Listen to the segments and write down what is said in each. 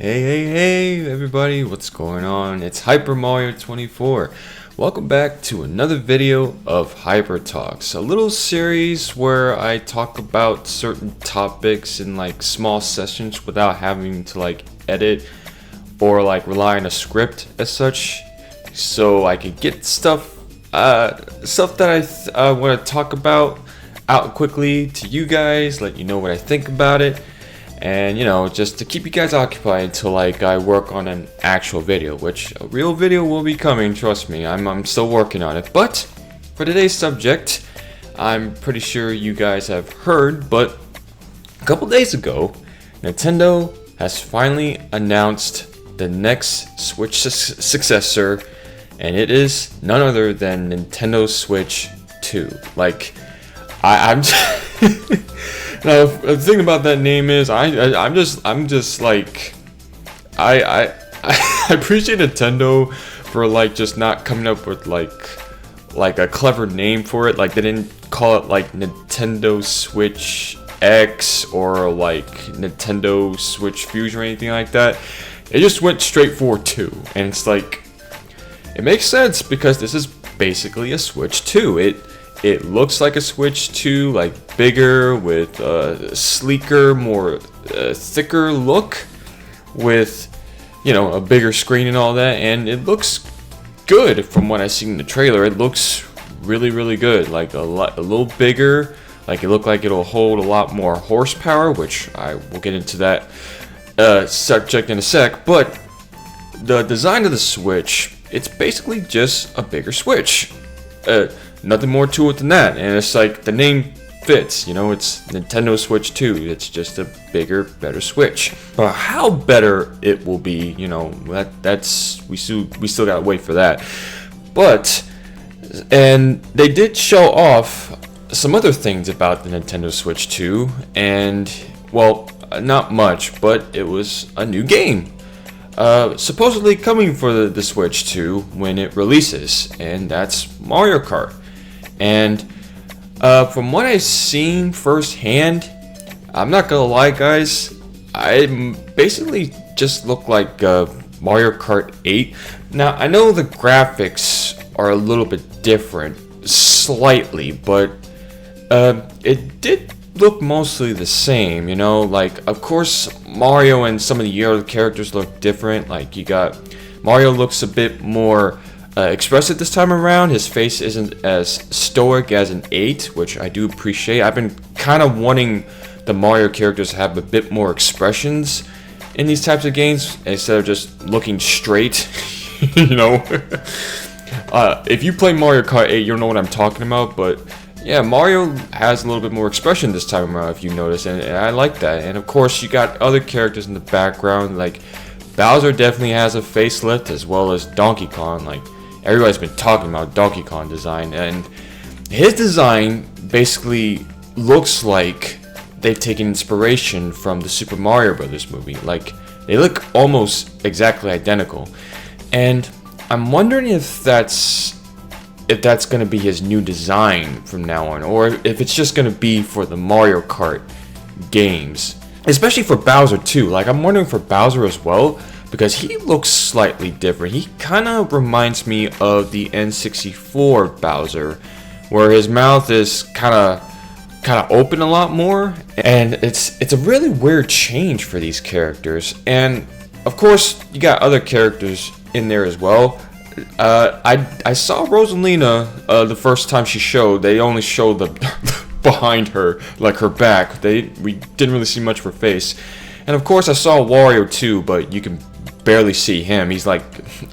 Hey, everybody, what's going on? It's Hyper Mario 24. Welcome back to another video of Hyper Talks, a little series where I talk about certain topics in like small sessions without having to edit or rely on a script as such, so I can get stuff that I want to talk about out quickly to you guys, let you know what I think about it. And just to keep you guys occupied until I work on an actual video, which a real video will be coming, trust me. I'm still working on it. But for today's subject, I'm pretty sure you guys have heard, but a couple days ago, Nintendo has finally announced the next Switch successor, and it is none other than Nintendo Switch 2. I'm now, the thing about that name is, I appreciate Nintendo for just not coming up with a clever name for it. They didn't call it Nintendo Switch X or Nintendo Switch Fusion or anything like that. It just went straight for 2, and it's it makes sense because this is basically a Switch 2. It looks like a Switch 2, bigger with a sleeker, more thicker look with, a bigger screen and all that. And it looks good from what I've seen in the trailer. It looks really, really good. A little bigger. It looked like it'll hold a lot more horsepower, which I will get into that subject in a sec. But the design of the Switch, it's basically just a bigger Switch. Nothing more to it than that, and it's the name fits, it's Nintendo Switch 2, it's just a bigger, better Switch. But how better it will be, that's we still gotta wait for that. And they did show off some other things about the Nintendo Switch 2, and well, not much, but it was a new game. Supposedly coming for the Switch 2 when it releases, and that's Mario Kart. And from what I've seen firsthand, I'm not gonna lie, guys, I basically just look like Mario Kart 8. Now, I know the graphics are a little bit different, slightly, but it did look mostly the same, of course Mario and some of the other characters look different. You got Mario looks a bit more expressive this time around. His face isn't as stoic as an 8, which I do appreciate. I've been kind of wanting the Mario characters to have a bit more expressions in these types of games instead of just looking straight. If you play Mario Kart 8, you'll know what I'm talking about, but yeah, Mario has a little bit more expression this time around, if you notice, and I like that. And of course, you got other characters in the background, Bowser definitely has a facelift, as well as Donkey Kong. Everybody's been talking about Donkey Kong design, and his design basically looks like they've taken inspiration from the Super Mario Brothers movie. They look almost exactly identical, and I'm wondering if that's going to be his new design from now on, or if it's just going to be for the Mario Kart games, especially for Bowser too. I'm wondering for Bowser as well, because he looks slightly different. He kind of reminds me of the N64 Bowser, where his mouth is kind of open a lot more, and it's a really weird change for these characters. And of course, you got other characters in there as well. I saw Rosalina the first time she showed. They only showed the behind her, her back. We didn't really see much of her face. And of course, I saw Wario too, but you can barely see him. He's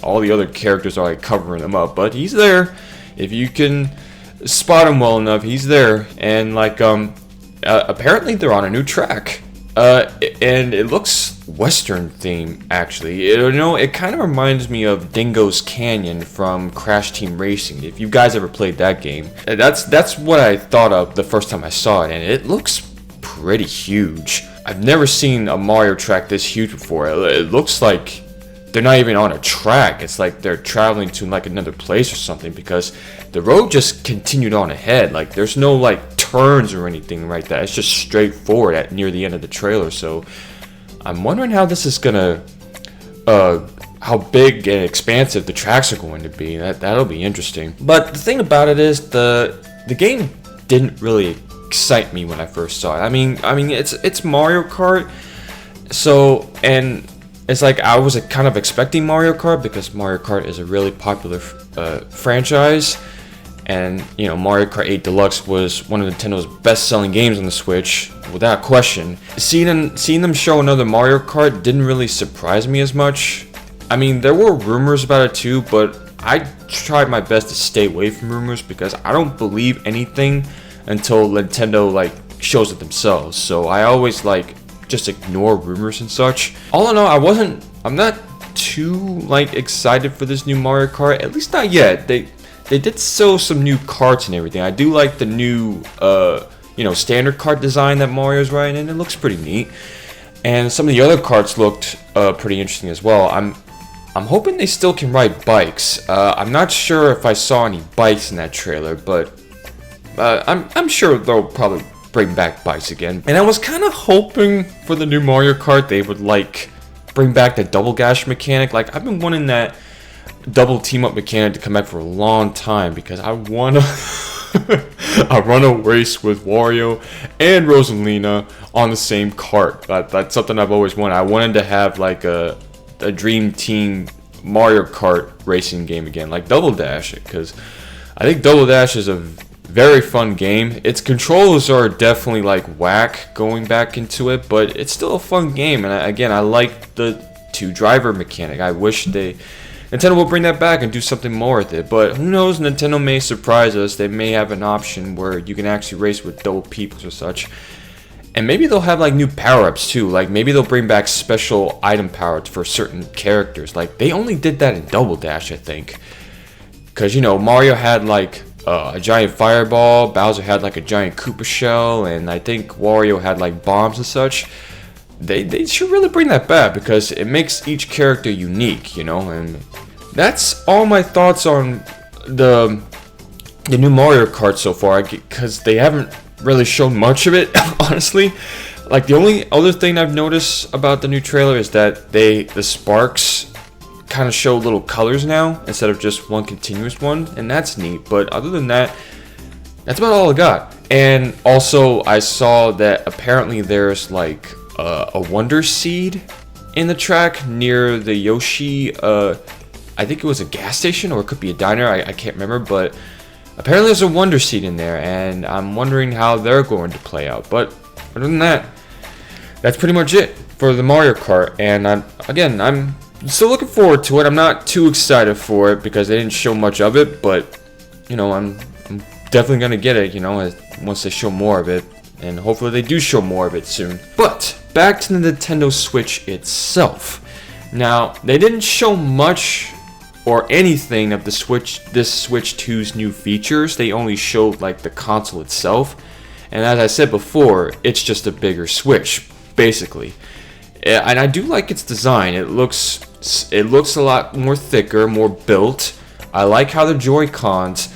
all the other characters are covering him up, but he's there. If you can spot him well enough, he's there. And apparently they're on a new track. And it looks Western themed, actually. It kind of reminds me of Dingo's Canyon from Crash Team Racing. If you guys ever played that game, that's what I thought of the first time I saw it, and it looks pretty huge. I've never seen a Mario track this huge before. It looks like they're not even on a track. It's they're traveling to another place or something, because the road just continued on ahead. There's no turns or anything like that. It's just straightforward near the end of the trailer. So I'm wondering how this is gonna how big and expansive the tracks are going to be. That'll be interesting. But the thing about it is the game didn't really excite me when I first saw it. I mean it's Mario Kart, so, and it's like I was kind of expecting Mario Kart because Mario Kart is a really popular franchise, and you know, Mario Kart 8 Deluxe was one of Nintendo's best-selling games on the Switch, without question. Seeing them show another Mario Kart didn't really surprise me as much. I mean, there were rumors about it too, but I tried my best to stay away from rumors because I don't believe anything until Nintendo like shows it themselves. So I always like just ignore rumors and such. All in all, I'm not too like excited for this new Mario Kart, at least not yet. They did show some new karts and everything. I do like the new standard kart design that Mario's riding in. It looks pretty neat. And some of the other karts looked pretty interesting as well. I'm hoping they still can ride bikes. I'm not sure if I saw any bikes in that trailer, but I'm sure they'll probably bring back bikes again. And I was kind of hoping for the new Mario Kart they would like bring back the double dash mechanic. Like, I've been wanting that double team up mechanic to come back for a long time because I want to I run a race with Wario and Rosalina on the same kart. That's something I've always wanted. I wanted to have like a Dream Team Mario Kart racing game again, like Double Dash, because I think Double Dash is a very fun game. Its controls are definitely like whack going back into it, but it's still a fun game. And I like the two driver mechanic. I wish Nintendo will bring that back and do something more with it. But who knows, Nintendo may surprise us. They may have an option where you can actually race with double peoples or such. And maybe they'll have like new power-ups too. Like maybe they'll bring back special item power-ups for certain characters. Like they only did that in Double Dash, I think. Because, you know, Mario had like a giant fireball, Bowser had like a giant Koopa shell, and I think Wario had like bombs and such. They should really bring that back because it makes each character unique, you know. And that's all my thoughts on the new Mario Kart so far, because they haven't really shown much of it, honestly. Like the only other thing I've noticed about the new trailer is that the sparks kind of show little colors now instead of just one continuous one, and that's neat. But other than that, that's about all I got. And also I saw that apparently there's like a Wonder Seed in the track near the Yoshi, I think it was a gas station or it could be a diner, I can't remember, but apparently there's a Wonder Seed in there, and I'm wondering how they're going to play out. But other than that, that's pretty much it for the Mario Kart. And I'm still looking forward to it. I'm not too excited for it because they didn't show much of it, but you know, I'm definitely gonna get it, you know, once they show more of it, and hopefully they do show more of it soon. But back to the Nintendo Switch itself. Now, they didn't show much or anything of this Switch 2's new features. They only showed like the console itself, and as I said before, it's just a bigger Switch basically. And I do like its design. It looks a lot more thicker, more built. I like how the Joy-Cons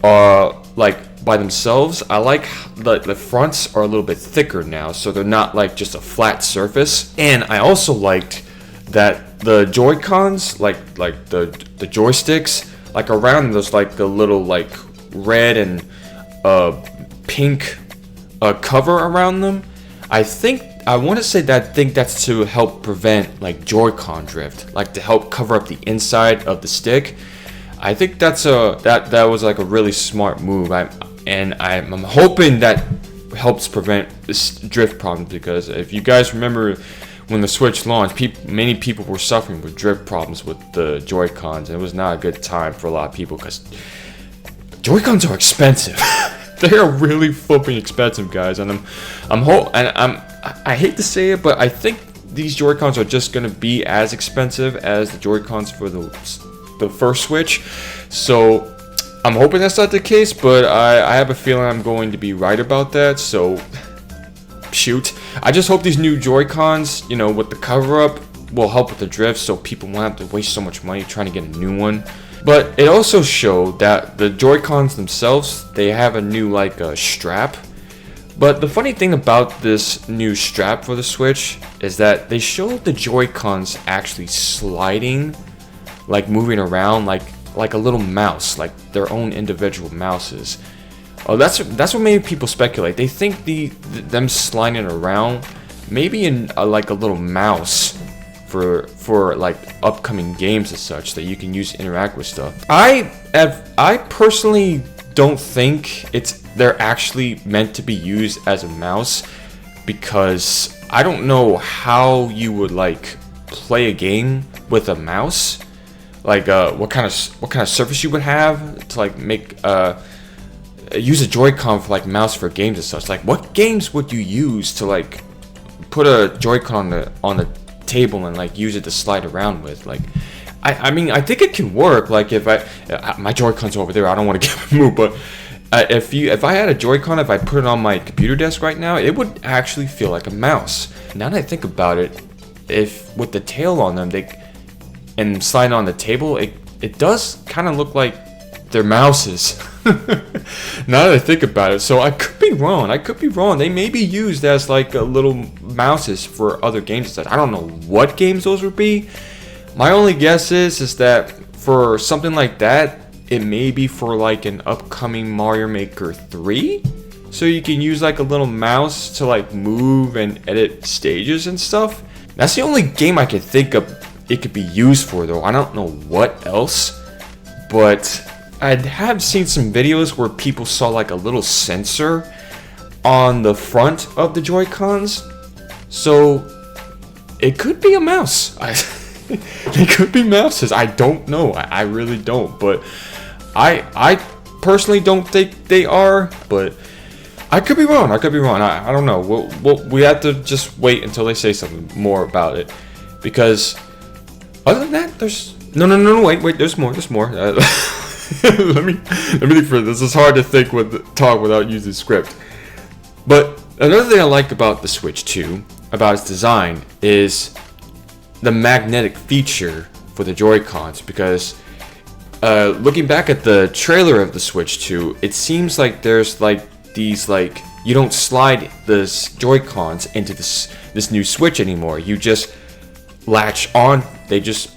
are like by themselves. I like the fronts are a little bit thicker now, so they're not like just a flat surface. And I also liked that the Joy-Cons, like the joysticks, like around there's like the little like red and pink cover around them. I want to say that I think that's to help prevent like Joy-Con drift, like to help cover up the inside of the stick. I think that was like a really smart move. I'm hoping that helps prevent this drift problem, because if you guys remember when the Switch launched, many people were suffering with drift problems with the Joy-Cons, and it was not a good time for a lot of people because Joy-Cons are expensive. They are really flipping expensive, guys, and I hate to say it, but I think these Joy-Cons are just gonna be as expensive as the Joy-Cons for the first Switch. So I'm hoping that's not the case, but I have a feeling I'm going to be right about that. So shoot, I just hope these new Joy-Cons, you know, with the cover-up, will help with the drift, so people won't have to waste so much money trying to get a new one. But it also showed that the Joy-Cons themselves, they have a new like strap But the funny thing about this new strap for the Switch is that they showed the Joy-Cons actually sliding, like moving around like a little mouse, like their own individual mouses. Oh, that's what made people speculate. They think them sliding around maybe in like a little mouse for like upcoming games and such that you can use to interact with stuff. I personally don't think they're actually meant to be used as a mouse, because I don't know how you would like play a game with a mouse. Like what kind of surface you would have to like make use a Joy-Con for like mouse for games and such. Like what games would you use to like put a Joy-Con on the table and like use it to slide around with? Like I mean, I think it can work. Like if my Joy-Con's over there, I don't want to get moved, but if I had a Joy-Con, if I put it on my computer desk right now, it would actually feel like a mouse. Now that I think about it, if with the tail on them, and sliding on the table, it does kind of look like they're mouses. Now that I think about it, so I could be wrong. They may be used as like little mouses for other games. I don't know what games those would be. My only guess is that for something like that, it may be for like an upcoming Mario Maker 3. So you can use like a little mouse to like move and edit stages and stuff. That's the only game I can think of it could be used for, though. I don't know what else, but I have seen some videos where people saw like a little sensor on the front of the Joy-Cons. So it could be a mouse. They could be mouses. I don't know. I really don't. But I personally don't think they are. But I could be wrong. I don't know. We have to just wait until they say something more about it. Because other than that, there's no. Wait. There's more. Let me think for this. It's hard to talk without using script. But another thing I like about the Switch 2, about its design, is the magnetic feature for the Joy-Cons. Because looking back at the trailer of the Switch 2, it seems like there's like these like you don't slide the Joy-Cons into this new Switch anymore. You just latch on. They just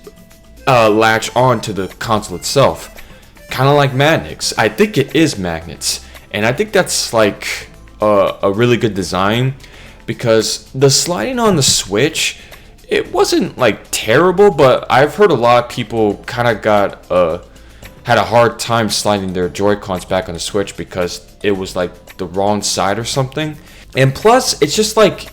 latch on to the console itself. Kind of like magnets. I think it is magnets, and I think that's like a really good design, because the sliding on the Switch, it wasn't like terrible, but I've heard a lot of people kind of had a hard time sliding their Joy-Cons back on the Switch because it was like the wrong side or something. And plus, it's just like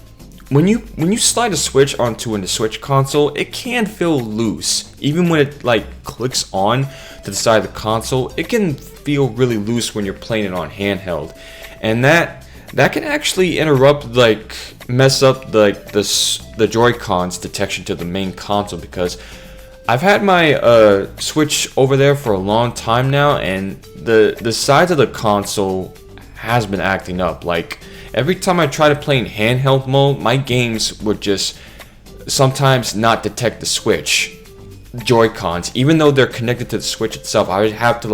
when you slide a Switch onto a Switch console, it can feel loose. Even when it like clicks on to the side of the console, it can feel really loose when you're playing it on handheld, and that can actually mess up the Joy-Cons detection to the main console. Because I've had my Switch over there for a long time now, and the sides of the console has been acting up. Like every time I try to play in handheld mode, my games would just sometimes not detect the Switch Joy-Cons, even though they're connected to the Switch itself. I would have to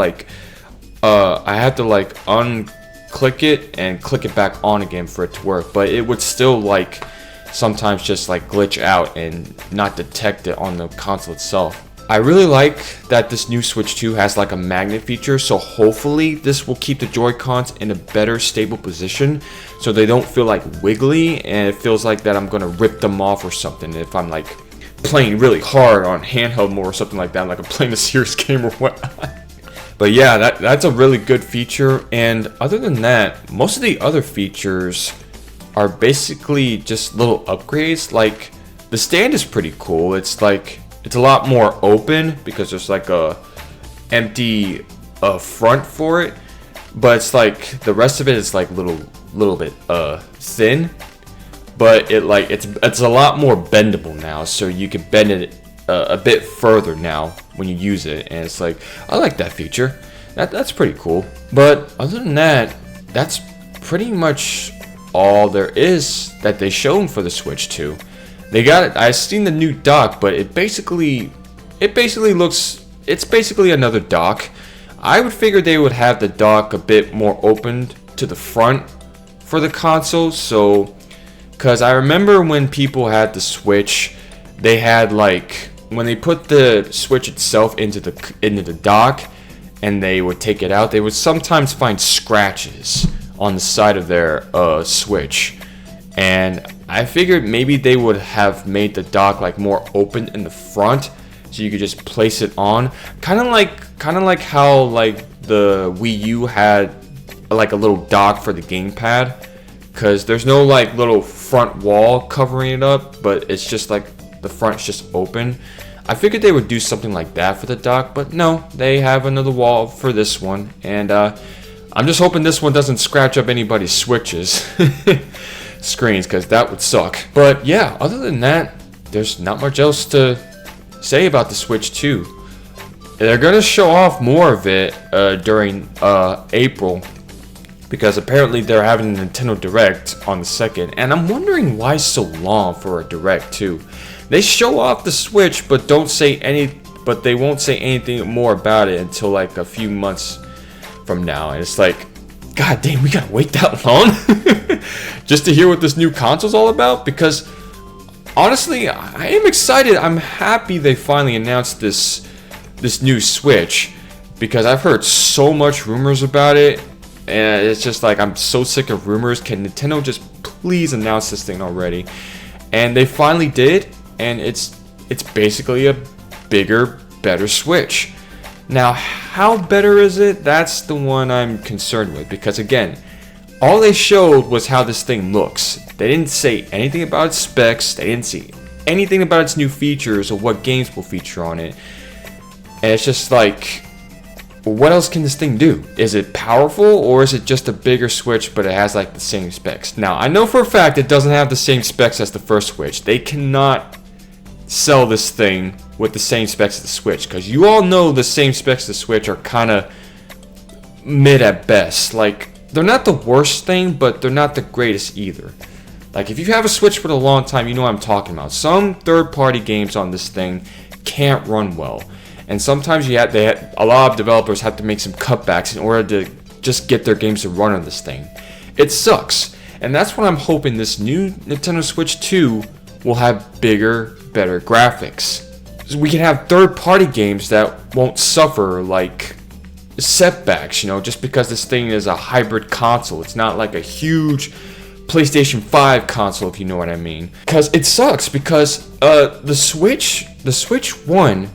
unclick it and click it back on again for it to work, but it would still like sometimes just like glitch out and not detect it on the console itself. I really like that this new Switch 2 has like a magnet feature, so hopefully this will keep the Joy-Cons in a better stable position so they don't feel like wiggly and it feels like that I'm gonna rip them off or something if I'm like playing really hard on handheld mode or something like that, like I'm playing a serious game or whatnot. But yeah, that's a really good feature. And other than that, most of the other features are basically just little upgrades. Like the stand is pretty cool. It's a lot more open because there's like a empty front for it, but it's like the rest of it is like little bit thin. But it's a lot more bendable now, so you can bend it a bit further now when you use it, and it's like I like that feature. That's pretty cool. But other than that, that's pretty much all there is that they shown for the Switch 2. They got it. I've seen the new dock, but it basically looks. It's basically another dock. I would figure they would have the dock a bit more opened to the front for the console. So, because I remember when people had the Switch, they had like, when they put the Switch itself into the dock and they would take it out, they would sometimes find scratches on the side of their Switch. And I figured maybe they would have made the dock like more open in the front, so you could just place it on, kind of like how like the Wii U had like a little dock for the gamepad, because there's no like little front wall covering it up, but it's just like the front's just open. I figured they would do something like that for the dock, but no, they have another wall for this one, and I'm just hoping this one doesn't scratch up anybody's Switches screens, because that would suck. But yeah, other than that, there's not much else to say about the Switch 2. They're gonna show off more of it during April, because apparently they're having a Nintendo Direct on the 2nd, and I'm wondering why so long for a Direct too. They show off the Switch, but they won't say anything more about it until like a few months from now, and it's like, god damn, we gotta wait that long just to hear what this new console's all about. Because honestly, I am excited. I'm happy they finally announced this new Switch, because I've heard so much rumors about it, and it's just like, I'm so sick of rumors. Can Nintendo just please announce this thing already? And they finally did, and it's basically a bigger, better Switch. Now, how better is it? That's the one I'm concerned with, because again, all they showed was how this thing looks. They didn't say anything about its specs. They didn't see anything about its new features or what games will feature on it. And it's just like, what else can this thing do? Is it powerful, or is it just a bigger Switch but it has like the same specs? Now, I know for a fact it doesn't have the same specs as the first Switch. They cannot sell this thing with the same specs as the Switch, because you all know the same specs as the Switch are kind of mid at best. Like, they're not the worst thing, but they're not the greatest either. Like, if you have a Switch for a long time, you know what I'm talking about. Some third-party games on this thing can't run well, and sometimes a lot of developers have to make some cutbacks in order to just get their games to run on this thing. It sucks, and that's what I'm hoping this new Nintendo Switch 2 will have bigger, better graphics. So we can have third-party games that won't suffer like setbacks, just because this thing is a hybrid console. It's not like a huge PlayStation 5 console, if you know what I mean. Because it sucks, because the Switch 1,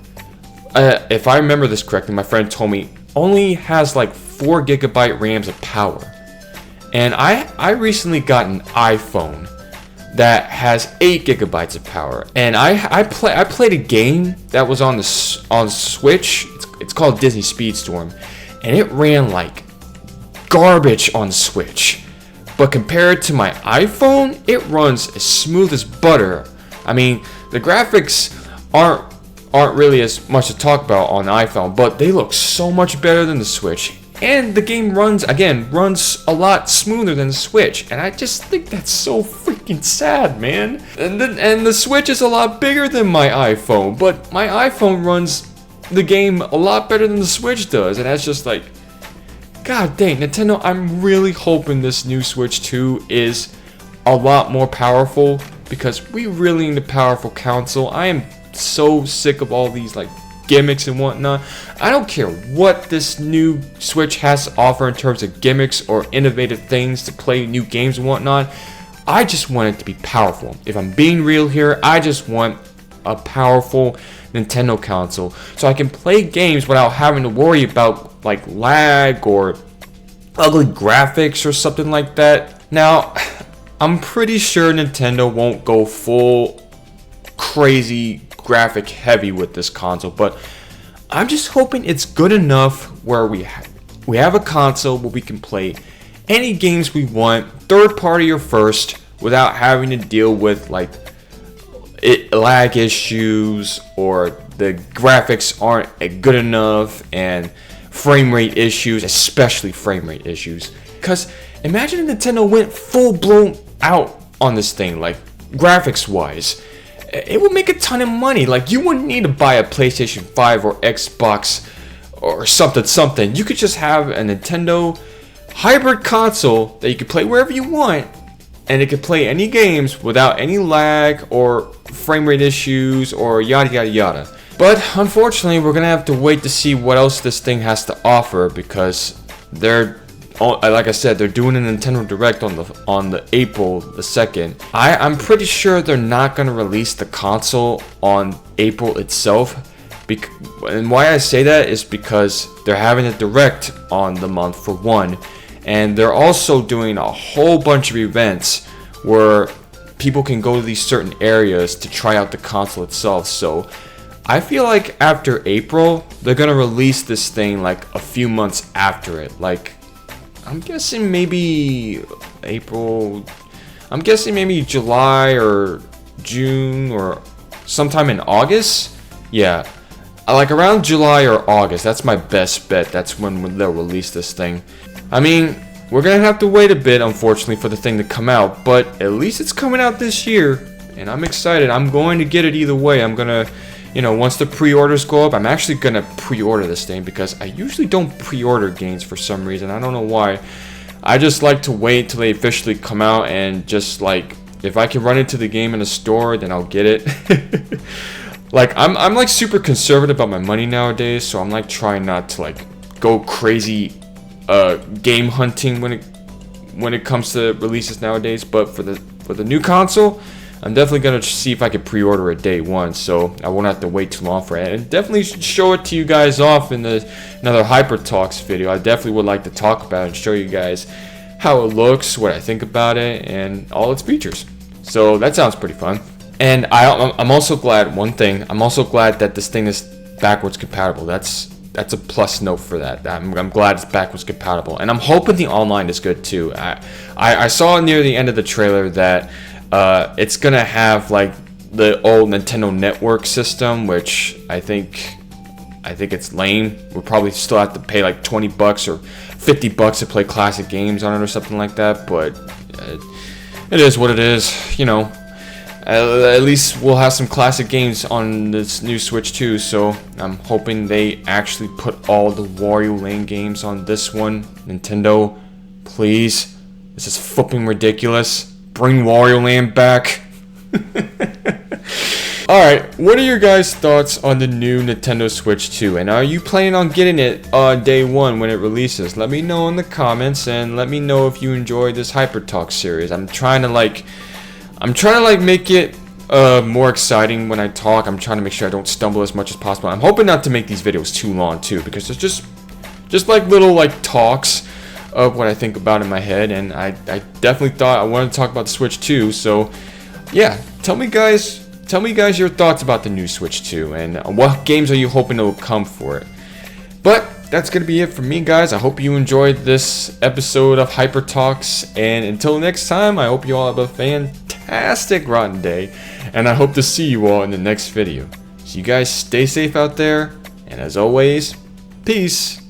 if I remember this correctly, my friend told me, only has like 4 GB RAMs of power. And I recently got an iPhone that has 8 GB of power, and I played a game that was on Switch. It's called Disney Speedstorm, and it ran like garbage on Switch. But compared to my iPhone, it runs as smooth as butter. I mean, the graphics aren't really as much to talk about on the iPhone, but they look so much better than the Switch. And the game runs a lot smoother than the Switch, and I just think that's so freaking sad, man. And the Switch is a lot bigger than my iPhone, but my iPhone runs the game a lot better than the Switch does, and that's just like, god dang, Nintendo, I'm really hoping this new Switch 2 is a lot more powerful, because we really need a powerful console. I am so sick of all these like gimmicks and whatnot. I don't care what this new Switch has to offer in terms of gimmicks or innovative things to play new games and whatnot. I just want it to be powerful. If I'm being real here, I just want a powerful Nintendo console so I can play games without having to worry about like lag or ugly graphics or something like that. Now, I'm pretty sure Nintendo won't go full crazy graphic heavy with this console, but I'm just hoping it's good enough where we have a console where we can play any games we want, third party or first, without having to deal with like lag issues or the graphics aren't good enough and frame rate issues, especially frame rate issues. Because imagine if Nintendo went full blown out on this thing, like graphics wise. It would make a ton of money. Like, you wouldn't need to buy a PlayStation 5 or Xbox or something. You could just have a Nintendo hybrid console that you can play wherever you want, and it can play any games without any lag or frame rate issues or yada yada yada. But unfortunately, we're gonna have to wait to see what else this thing has to offer, because like I said, they're doing a Nintendo Direct on the April the 2nd. I'm pretty sure they're not gonna release the console on April itself. And why I say that is because they're having a Direct on the month for one, and they're also doing a whole bunch of events where people can go to these certain areas to try out the console itself. So I feel like after April, they're gonna release this thing like a few months after it. Like, I'm guessing maybe April, I'm guessing maybe July or June or sometime in August. Yeah, like around July or August, that's my best bet. That's when they'll release this thing. I mean, we're gonna have to wait a bit, unfortunately, for the thing to come out, but at least it's coming out this year, and I'm excited. I'm going to get it either way. I'm gonna, once the pre-orders go up, I'm actually gonna pre-order this thing, because I usually don't pre-order games for some reason. I don't know why. I just like to wait till they officially come out, and just like, if I can run into the game in a store, then I'll get it. Like, I'm like super conservative about my money nowadays, so I'm like trying not to like go crazy game hunting when it comes to releases nowadays. But for the new console, I'm definitely gonna see if I can pre-order it day one, so I won't have to wait too long for it. And definitely show it to you guys off in another Hyper Talks video. I definitely would like to talk about it and show you guys how it looks, what I think about it, and all its features. So that sounds pretty fun. And I'm also glad, one thing, I'm also glad that this thing is backwards compatible. That's a plus note for that. I'm glad it's backwards compatible, and I'm hoping the online is good too. I saw near the end of the trailer that it's gonna have like the old Nintendo Network system, which I think it's lame. We'll probably still have to pay like $20 or $50 to play classic games on it or something like that. But it is what it is, At least we'll have some classic games on this new Switch too, so I'm hoping they actually put all the Wario Land games on this one. Nintendo, please. This is flipping ridiculous. Bring Wario Land back. Alright, what are your guys' thoughts on the new Nintendo Switch 2? And are you planning on getting it on day one when it releases? Let me know in the comments, and let me know if you enjoyed this Hyper Talk series. I'm trying to make it more exciting when I talk. I'm trying to make sure I don't stumble as much as possible. I'm hoping not to make these videos too long too, because there's just like little like talks of what I think about in my head, and I definitely thought I wanted to talk about the Switch 2. So yeah, tell me guys your thoughts about the new Switch 2, and what games are you hoping will come for it. But that's gonna be it for me, guys. I hope you enjoyed this episode of Hyper Talks, and until next time, I hope you all have a fantastic rotten day, and I hope to see you all in the next video. So you guys stay safe out there, and as always, peace.